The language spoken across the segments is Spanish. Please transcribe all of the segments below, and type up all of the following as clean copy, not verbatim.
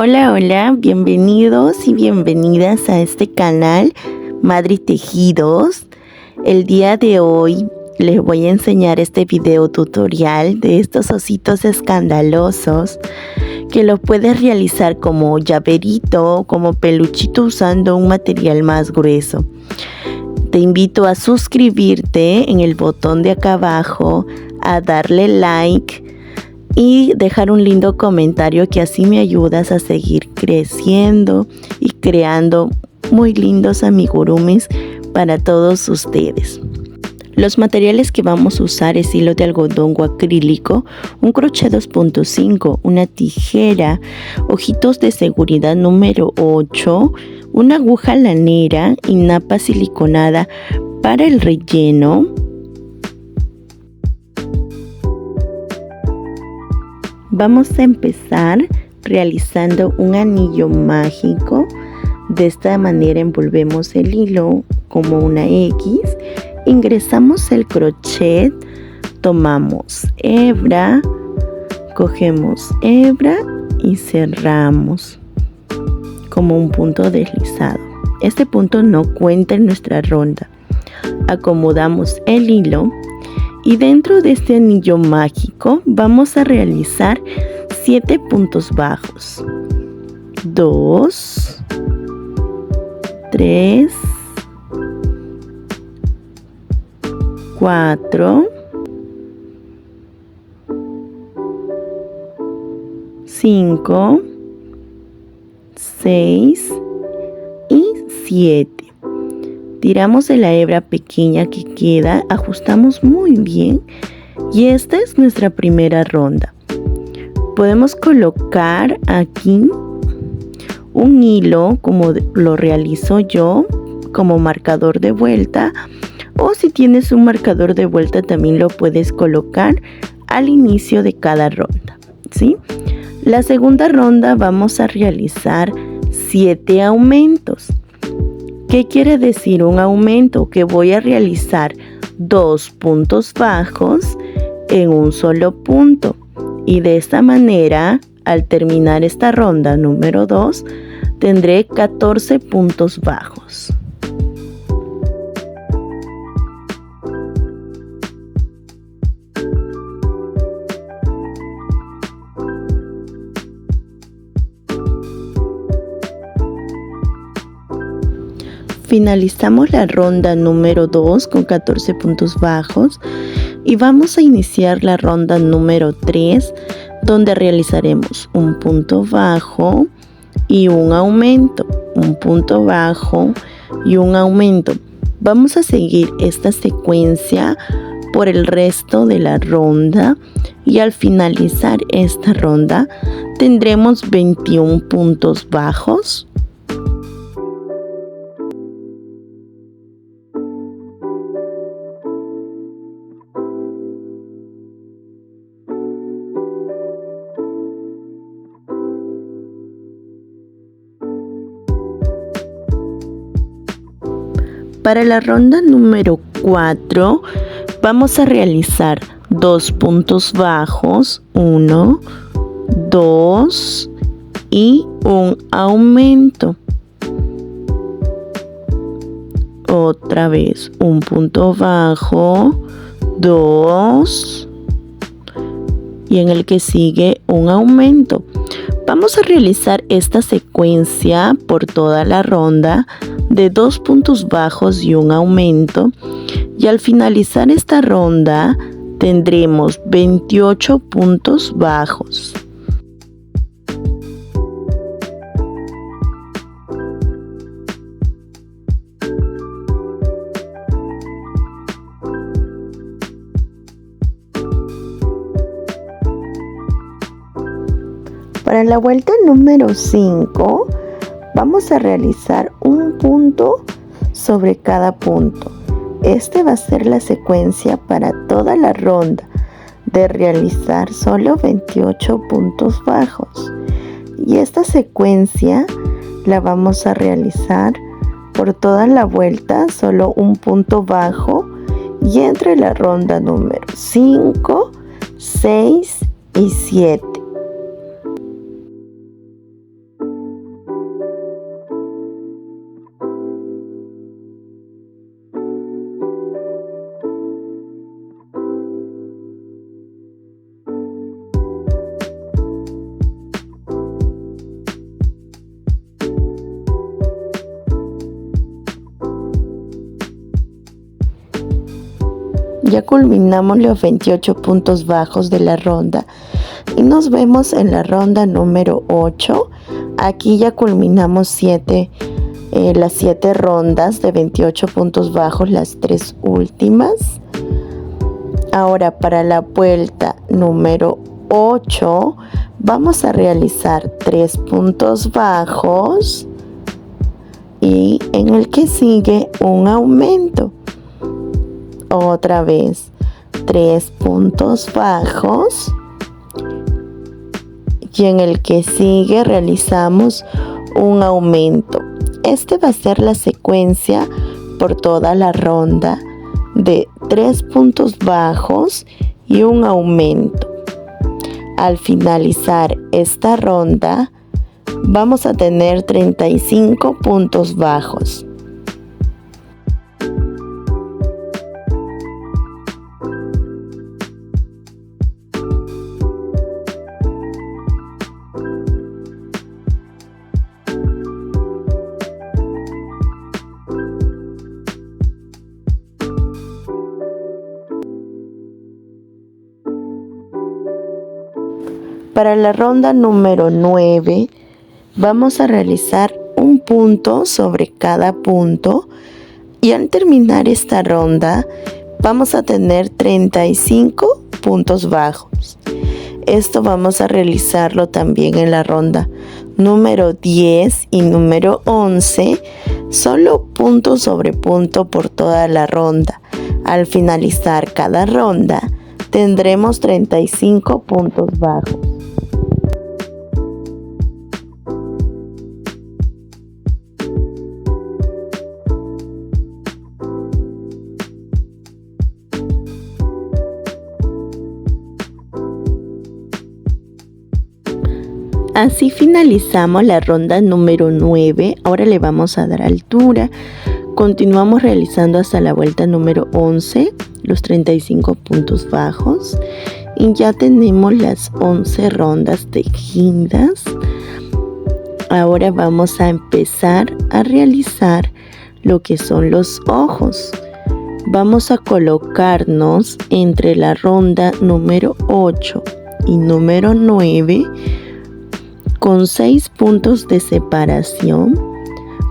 Hola, hola, bienvenidos y bienvenidas a este canal Madri Tejidos. El día de hoy les voy a enseñar este video tutorial de estos ositos escandalosos que los puedes realizar como llaverito, como peluchito usando un material más grueso. Te invito a suscribirte en el botón de acá abajo, a darle like y dejar un lindo comentario que así me ayudas a seguir creciendo y creando muy lindos amigurumis para todos ustedes. Los materiales que vamos a usar es hilo de algodón o acrílico, un crochet 2.5, una tijera, ojitos de seguridad número 8, una aguja lanera y napa siliconada para el relleno. Vamos a empezar realizando un anillo mágico. De esta manera envolvemos el hilo como una X, ingresamos el crochet, tomamos hebra, cogemos hebra y cerramos como un punto deslizado. Este punto no cuenta en nuestra ronda. Acomodamos el hilo y dentro de este anillo mágico vamos a realizar 7 puntos bajos. 2, 3, 4, 5, 6 y 7. Tiramos de la hebra pequeña que queda, ajustamos muy bien y esta es nuestra primera ronda. Podemos colocar aquí un hilo como lo realizo yo, como marcador de vuelta, o si tienes un marcador de vuelta también lo puedes colocar al inicio de cada ronda, ¿sí? La segunda ronda vamos a realizar 7 aumentos. ¿Qué quiere decir un aumento? Que voy a realizar 2 puntos bajos en un solo punto. Y de esta manera, al terminar esta ronda número 2, tendré 14 puntos bajos. Finalizamos la ronda número 2 con 14 puntos bajos y vamos a iniciar la ronda número 3 donde realizaremos un punto bajo y un aumento, un punto bajo y un aumento. Vamos a seguir esta secuencia por el resto de la ronda y al finalizar esta ronda tendremos 21 puntos bajos. Para la ronda número 4 vamos a realizar 2 puntos bajos, 1, 2 y un aumento. Otra vez un punto bajo, 2 y en el que sigue un aumento. Vamos a realizar esta secuencia por toda la ronda de 2 puntos bajos y un aumento y al finalizar esta ronda tendremos 28 puntos bajos. Para la vuelta número 5 vamos a realizar un punto sobre cada punto. Este va a ser la secuencia para toda la ronda de realizar solo 28 puntos bajos. Y esta secuencia la vamos a realizar por toda la vuelta, solo un punto bajo y entre la ronda número 5, 6 y 7. Ya culminamos los 28 puntos bajos de la ronda y nos vemos en la ronda número 8. Aquí ya culminamos las 7 rondas de 28 puntos bajos, las 3 últimas. Ahora para la vuelta número 8 vamos a realizar 3 puntos bajos y en el que sigue un aumento. Otra vez 3 puntos bajos y en el que sigue realizamos un aumento. Este va a ser la secuencia por toda la ronda de 3 puntos bajos y un aumento. Al finalizar esta ronda vamos a tener 35 puntos bajos. Para la ronda número 9 vamos a realizar un punto sobre cada punto y al terminar esta ronda vamos a tener 35 puntos bajos. Esto vamos a realizarlo también en la ronda número 10 y número 11, solo punto sobre punto por toda la ronda. Al finalizar cada ronda tendremos 35 puntos bajos. Así finalizamos la ronda número 9. Ahora le vamos a dar altura. Continuamos realizando hasta la vuelta número 11, los 35 puntos bajos. Y ya tenemos las 11 rondas tejidas. Ahora vamos a empezar a realizar lo que son los ojos. Vamos a colocarnos entre la ronda número 8 y número 9 con 6 puntos de separación.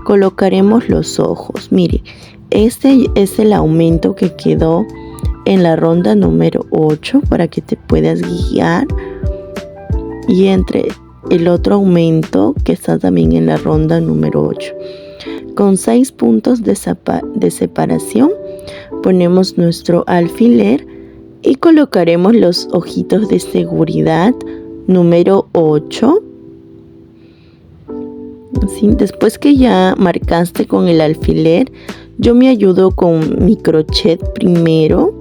Colocaremos los ojos. Mire, este es el aumento que quedó en la ronda número 8 para que te puedas guiar, y entre el otro aumento que está también en la ronda número 8. Con 6 puntos de separación ponemos nuestro alfiler y colocaremos los ojitos de seguridad número 8. ¿Sí? Después que ya marcaste con el alfiler, yo me ayudo con mi crochet primero.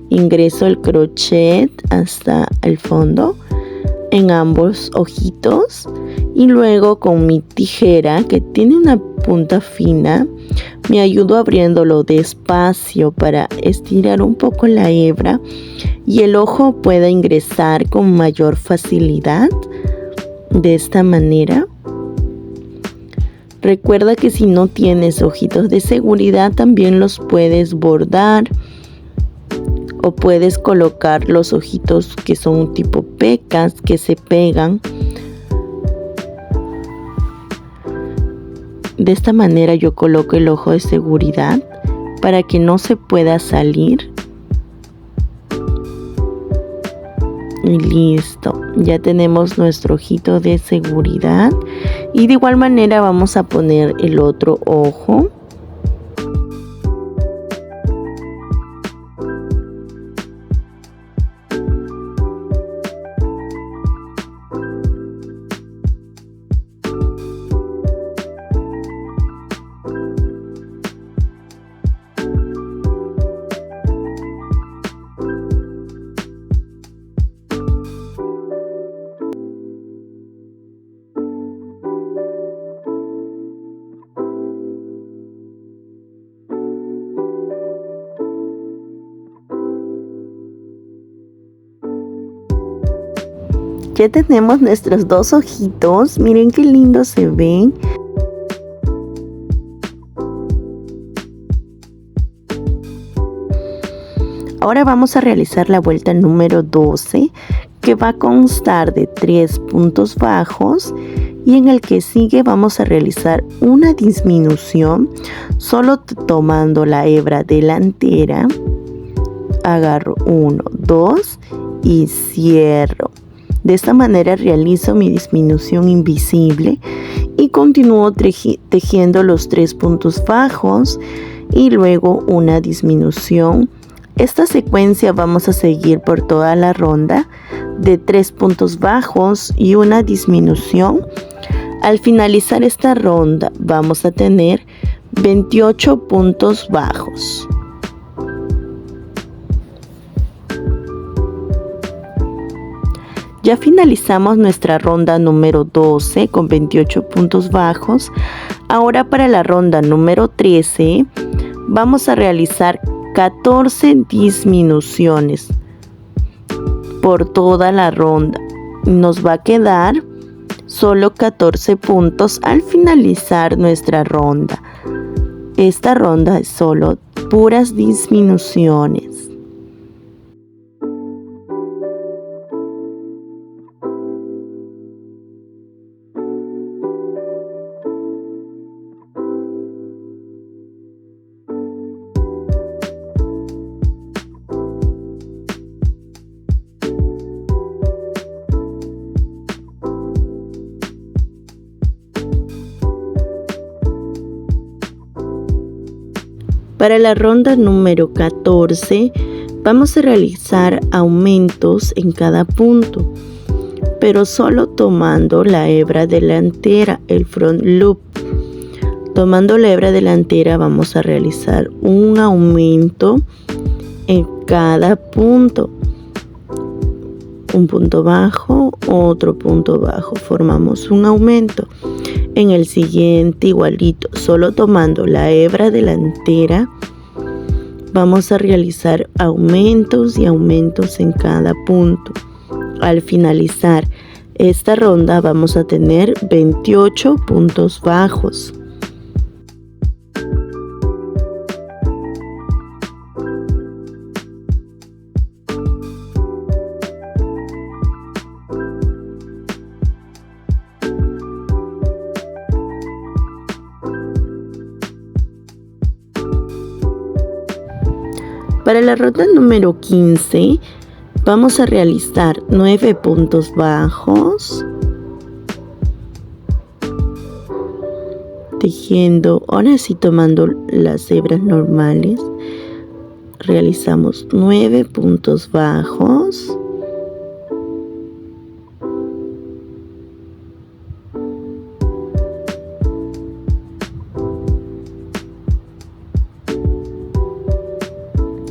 Ingreso el crochet hasta el fondo en ambos ojitos y luego con mi tijera, que tiene una punta fina, me ayudo abriéndolo despacio para estirar un poco la hebra y el ojo pueda ingresar con mayor facilidad. De esta manera. Recuerda que si no tienes ojitos de seguridad, también los puedes bordar o puedes colocar los ojitos que son tipo pecas, que se pegan. De esta manera yo coloco el ojo de seguridad para que no se pueda salir. Y listo, ya tenemos nuestro ojito de seguridad y de igual manera vamos a poner el otro ojo. Ya tenemos nuestros dos ojitos, miren qué lindos se ven. Ahora vamos a realizar la vuelta número 12, que va a constar de 3 puntos bajos, y en el que sigue vamos a realizar una disminución solo tomando la hebra delantera. Agarro 1, 2 y cierro. De esta manera realizo mi disminución invisible y continúo tejiendo los 3 puntos bajos y luego una disminución. Esta secuencia vamos a seguir por toda la ronda de 3 puntos bajos y una disminución. Al finalizar esta ronda vamos a tener 28 puntos bajos. Ya finalizamos nuestra ronda número 12 con 28 puntos bajos. Ahora para la ronda número 13 vamos a realizar 14 disminuciones por toda la ronda. Nos va a quedar solo 14 puntos al finalizar nuestra ronda. Esta ronda es solo puras disminuciones. Para la ronda número 14 vamos a realizar aumentos en cada punto, pero solo tomando la hebra delantera, el front loop. Tomando la hebra delantera vamos a realizar un aumento en cada punto. Un punto bajo, otro punto bajo, formamos un aumento. En el siguiente igualito, solo tomando la hebra delantera, vamos a realizar aumentos y aumentos en cada punto. Al finalizar esta ronda vamos a tener 28 puntos bajos. Para la ronda número 15 vamos a realizar 9 puntos bajos, tejiendo, ahora sí tomando las hebras normales, realizamos 9 puntos bajos.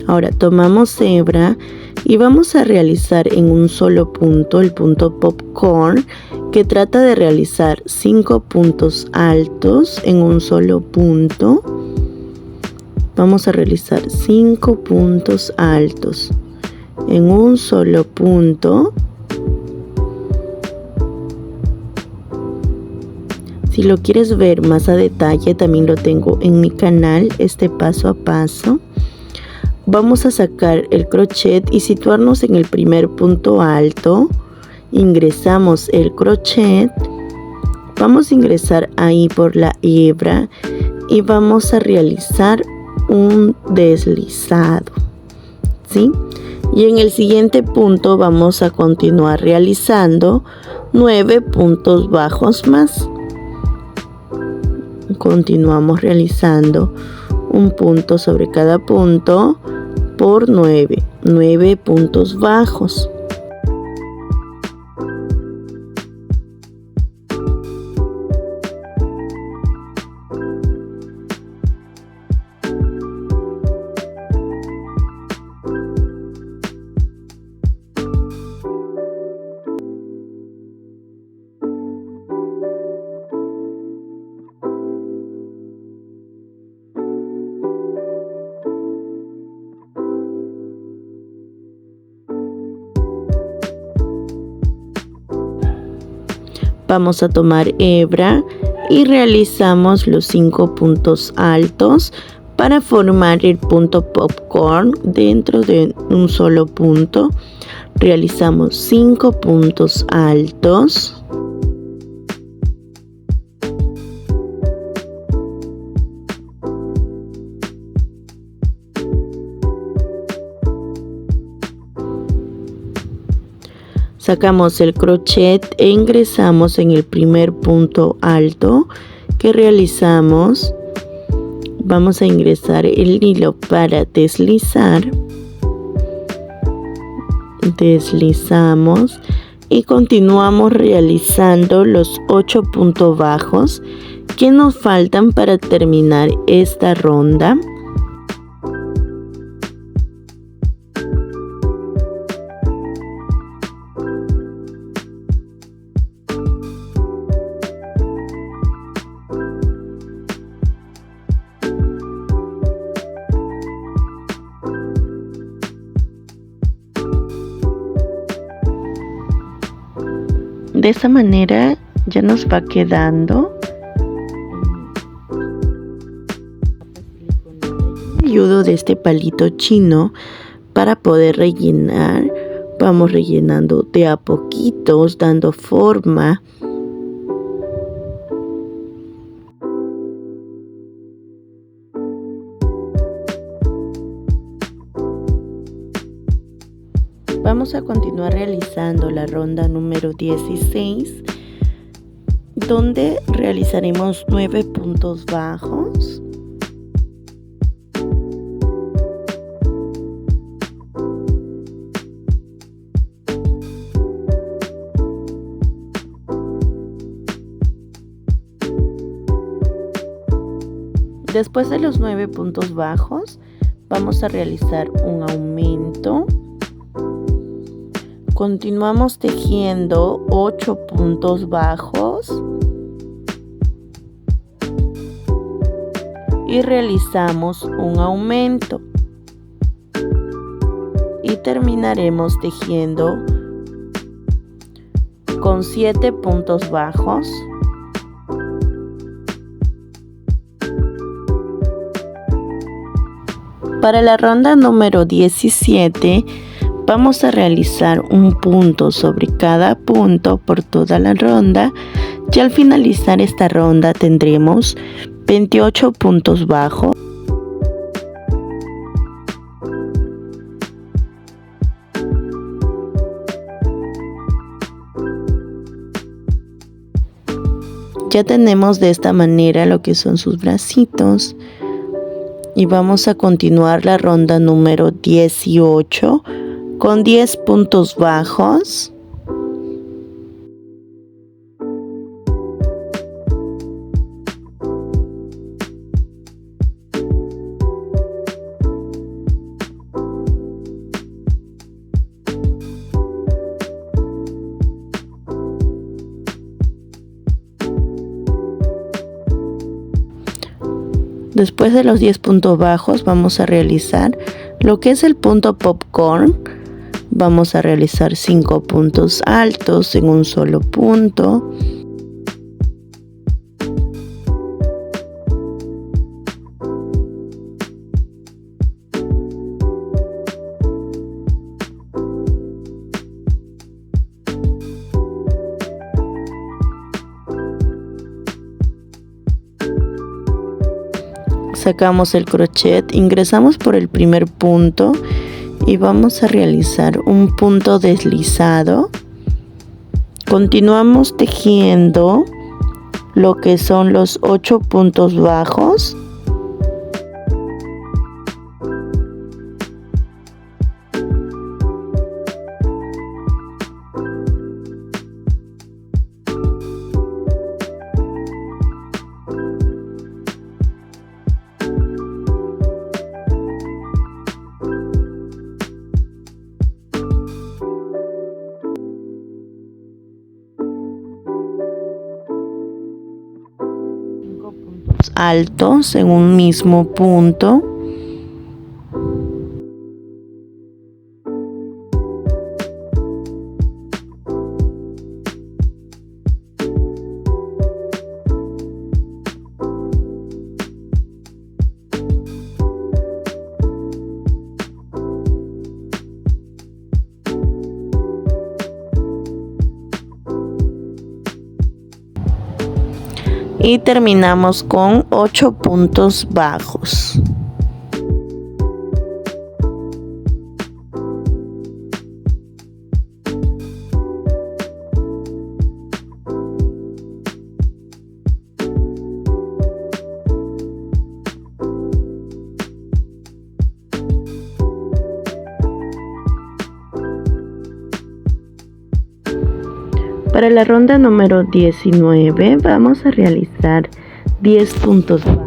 Ahora tomamos hebra y vamos a realizar en un solo punto, el punto popcorn, que trata de realizar 5 puntos altos en un solo punto. Vamos a realizar 5 puntos altos en un solo punto. Si lo quieres ver más a detalle, también lo tengo en mi canal, este paso a paso. Vamos a sacar el crochet y situarnos en el primer punto alto. Ingresamos el crochet, vamos a ingresar ahí por la hebra y vamos a realizar un deslizado, ¿sí? Y en el siguiente punto vamos a continuar realizando 9 puntos bajos más. Continuamos realizando un punto sobre cada punto por 9 puntos bajos. Vamos a tomar hebra y realizamos los 5 puntos altos Para formar el punto popcorn dentro de un solo punto, realizamos 5 puntos altos. Sacamos el crochet e ingresamos en el primer punto alto que realizamos. Vamos a ingresar el hilo para deslizar. Deslizamos y continuamos realizando los 8 puntos bajos que nos faltan para terminar esta ronda. De esa manera ya nos va quedando. Ayudo de este palito chino para poder rellenar. Vamos rellenando de a poquitos, dando forma. Vamos a continuar realizando la ronda número 16, donde realizaremos 9 puntos bajos. Después de los 9 puntos bajos, vamos a realizar un aumento. Continuamos tejiendo 8 puntos bajos y realizamos un aumento y terminaremos tejiendo con 7 puntos bajos. Para la ronda número 17 vamos a realizar un punto sobre cada punto por toda la ronda y al finalizar esta ronda tendremos 28 puntos bajos. Ya tenemos de esta manera lo que son sus bracitos y vamos a continuar la ronda número 18 con 10 puntos bajos. Después de los 10 puntos bajos vamos a realizar lo que es el punto popcorn. Vamos a realizar 5 puntos altos en un solo punto. Sacamos el crochet, ingresamos por el primer punto y vamos a realizar un punto deslizado. Continuamos tejiendo lo que son los 8 puntos bajos. Altos en un mismo punto. y terminamos con 8 puntos bajos. Para la ronda número 19 vamos a realizar 10 puntos bajos.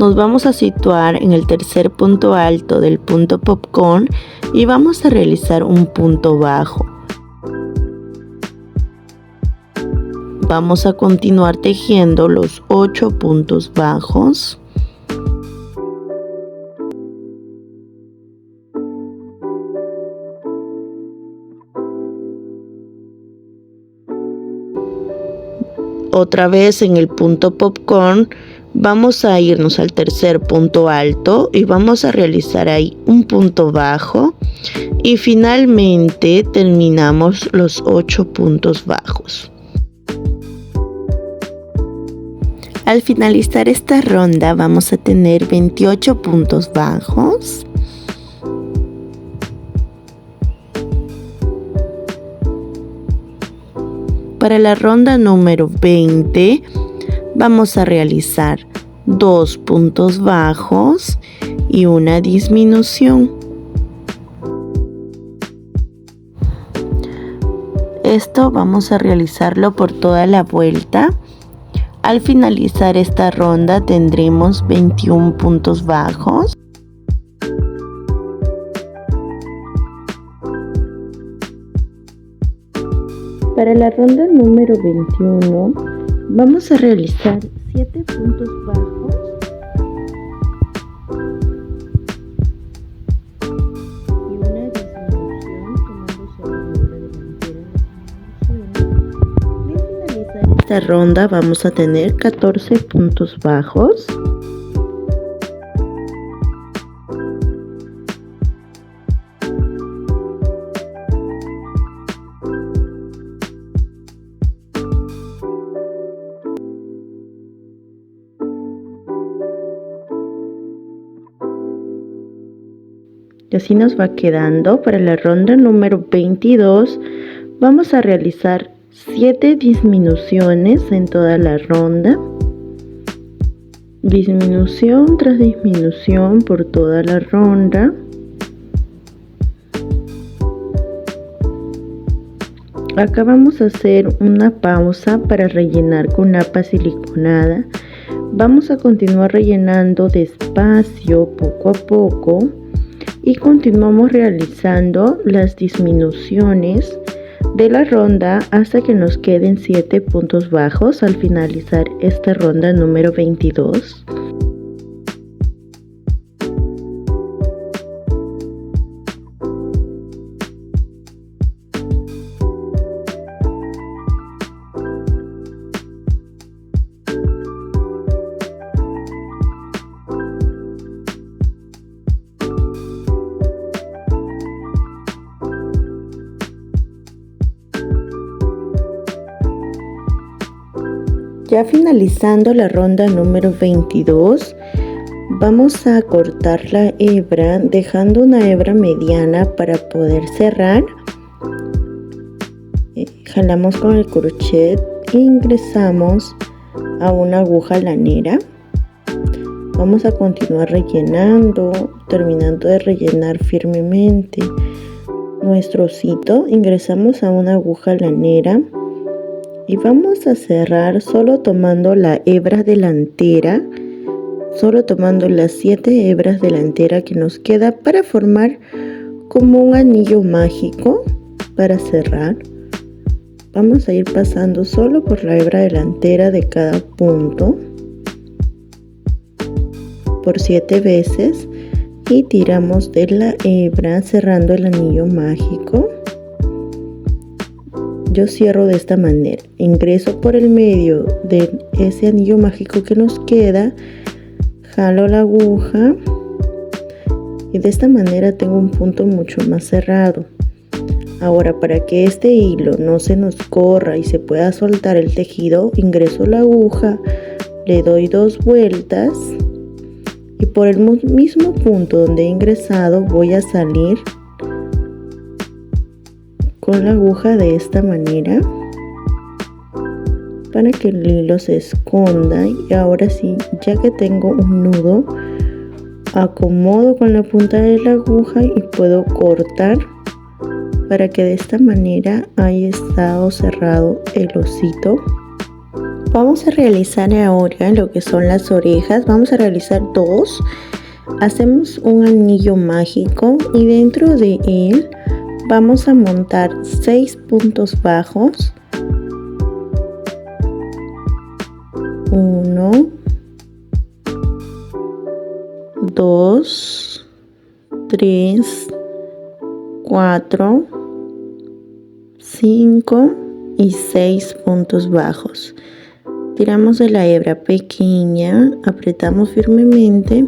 Nos vamos a situar en el tercer punto alto del punto popcorn y vamos a realizar un punto bajo. Vamos a continuar tejiendo los 8 puntos bajos. Otra vez en el punto popcorn vamos a irnos al tercer punto alto y vamos a realizar ahí un punto bajo y finalmente terminamos los 8 puntos bajos. Al finalizar esta ronda vamos a tener 28 puntos bajos. Para la ronda número 20 vamos a realizar 2 puntos bajos y una disminución. Esto vamos a realizarlo por toda la vuelta. Al finalizar esta ronda tendremos 21 puntos bajos. Para la ronda número 21 vamos a realizar 7 puntos bajos y una disminución tomándose la hebra delantera de disminución. Al finalizar esta ronda vamos a tener 14 puntos bajos. Y así nos va quedando. Para la ronda número 22 vamos a realizar 7 disminuciones en toda la ronda. Disminución tras disminución por toda la ronda. Acá vamos a hacer una pausa para rellenar con napa siliconada. Vamos a continuar rellenando despacio, poco a poco. Y continuamos realizando las disminuciones de la ronda hasta que nos queden 7 puntos bajos al finalizar esta ronda número 22. Ya finalizando la ronda número 22, vamos a cortar la hebra dejando una hebra mediana para poder cerrar. Jalamos con el crochet e ingresamos a una aguja lanera. Vamos a continuar rellenando, terminando de rellenar firmemente nuestro osito. Ingresamos a una aguja lanera. Y vamos a cerrar solo tomando la hebra delantera, solo tomando las 7 hebras delanteras que nos queda para formar como un anillo mágico para cerrar. Vamos a ir pasando solo por la hebra delantera de cada punto por 7 veces y tiramos de la hebra cerrando el anillo mágico. yo cierro de esta manera. Ingreso por el medio de ese anillo mágico que nos queda, jalo la aguja y de esta manera tengo un punto mucho más cerrado. Ahora, para que este hilo no se nos corra y se pueda soltar el tejido, ingreso la aguja, le doy 2 vueltas y por el mismo punto donde he ingresado voy a salir con la aguja de esta manera para que el hilo se esconda. Y ahora sí, ya que tengo un nudo, acomodo con la punta de la aguja y puedo cortar para que de esta manera haya estado cerrado el osito. Vamos a realizar ahora lo que son las orejas. Vamos a realizar 2. Hacemos un anillo mágico y dentro de él vamos a montar 6 puntos bajos. 1, 2, 3, 4, 5 y 6 puntos bajos. Tiramos de la hebra pequeña, apretamos firmemente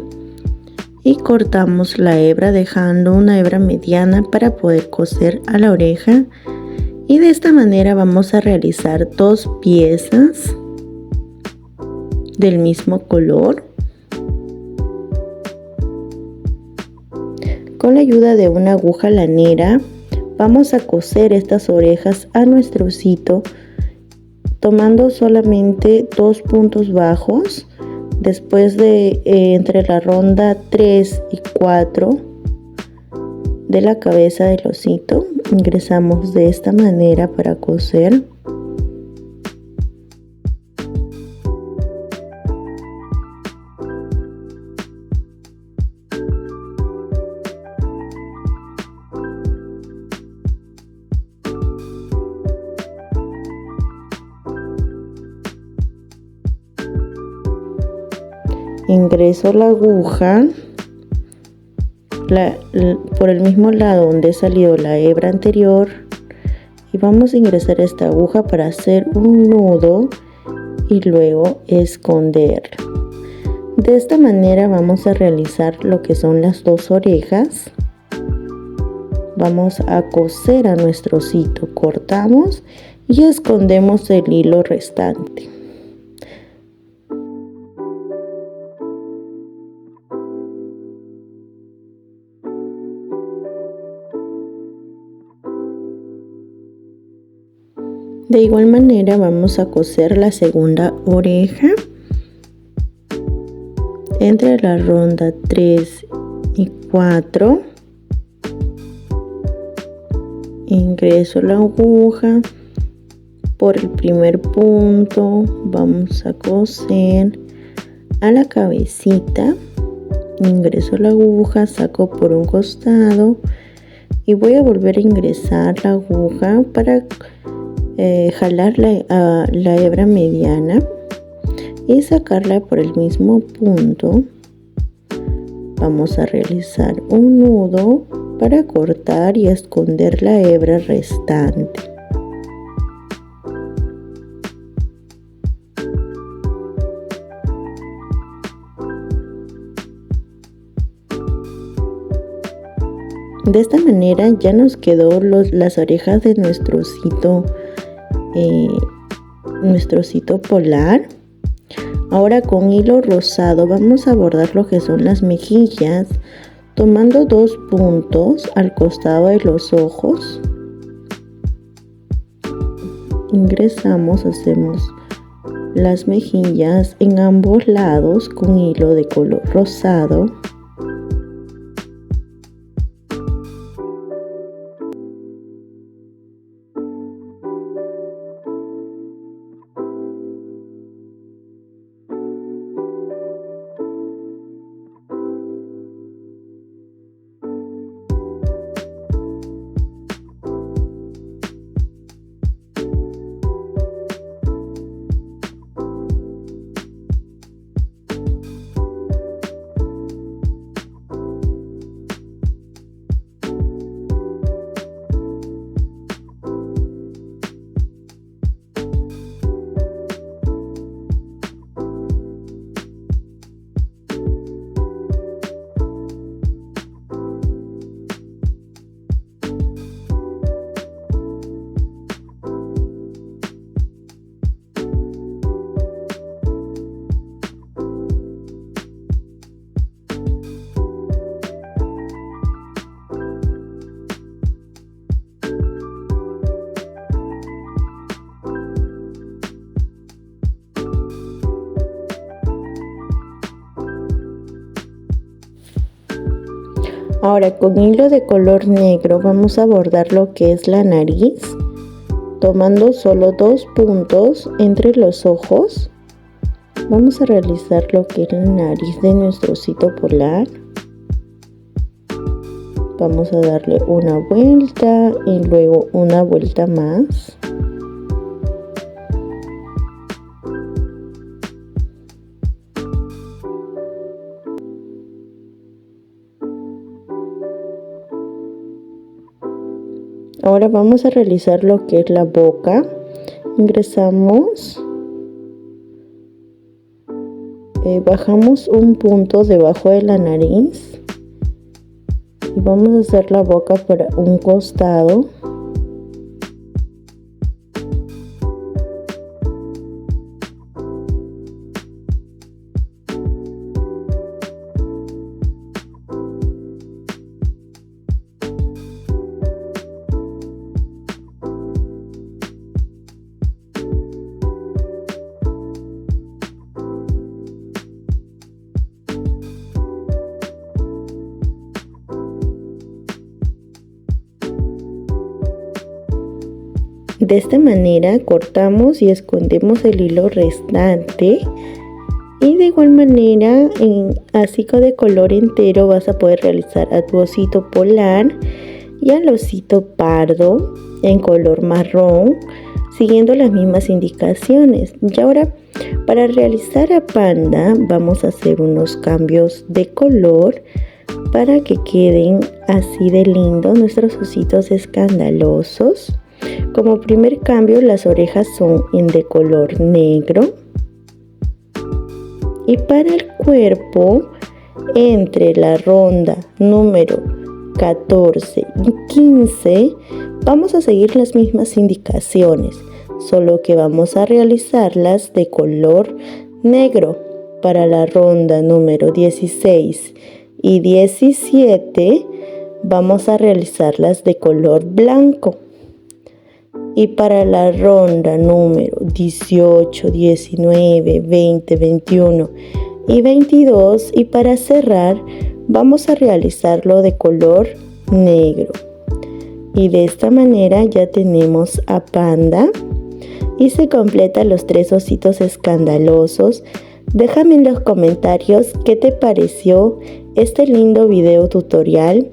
y cortamos la hebra dejando una hebra mediana para poder coser a la oreja. Y de esta manera vamos a realizar 2 piezas del mismo color. Con la ayuda de una aguja lanera vamos a coser estas orejas a nuestro osito, tomando solamente 2 puntos bajos. Después de entre la ronda 3 y 4 de la cabeza del osito, ingresamos de esta manera para coser. Ingreso la aguja por el mismo lado donde salió la hebra anterior y vamos a ingresar esta aguja para hacer un nudo y luego esconderla. De esta manera vamos a realizar lo que son las 2 orejas. Vamos a coser a nuestro osito, cortamos y escondemos el hilo restante. De igual manera vamos a coser la segunda oreja. Entre la ronda 3 y 4 ingreso la aguja por el primer punto, vamos a coser a la cabecita, ingreso la aguja, saco por un costado y voy a volver a ingresar la aguja para jalar la hebra mediana y sacarla por el mismo punto. Vamos a realizar un nudo para cortar y esconder la hebra restante. De esta manera ya nos quedó las orejas de nuestro osito polar. Ahora con hilo rosado vamos a bordar lo que son las mejillas, tomando 2 puntos al costado de los ojos. Ingresamos, hacemos las mejillas en ambos lados con hilo de color rosado. Ahora con hilo de color negro vamos a bordar lo que es la nariz, tomando solo 2 puntos entre los ojos. Vamos a realizar lo que es la nariz de nuestro osito polar. Vamos a darle una vuelta y luego una vuelta más. Ahora vamos a realizar lo que es la boca. Ingresamos, bajamos un punto debajo de la nariz y vamos a hacer la boca por un costado. De esta manera cortamos y escondemos el hilo restante, y de igual manera así de color entero vas a poder realizar a tu osito polar y al osito pardo en color marrón, siguiendo las mismas indicaciones. Y ahora para realizar a panda vamos a hacer unos cambios de color para que queden así de lindo nuestros ositos escandalosos. Como primer cambio, las orejas son de color negro. Y para el cuerpo, entre la ronda número 14 y 15, vamos a seguir las mismas indicaciones, solo que vamos a realizarlas de color negro. Para la ronda número 16 y 17, vamos a realizarlas de color blanco. Y para la ronda número 18, 19, 20, 21 y 22, y para cerrar vamos a realizarlo de color negro. Y de esta manera ya tenemos a panda y se completan los 3 ositos escandalosos. Déjame en los comentarios qué te pareció este lindo video tutorial.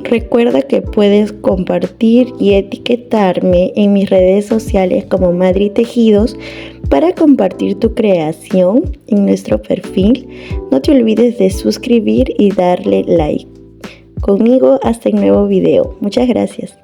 Recuerda que puedes compartir y etiquetarme en mis redes sociales como Madri Tejidos para compartir tu creación en nuestro perfil. No te olvides de suscribir y darle like. Conmigo hasta el nuevo video. Muchas gracias.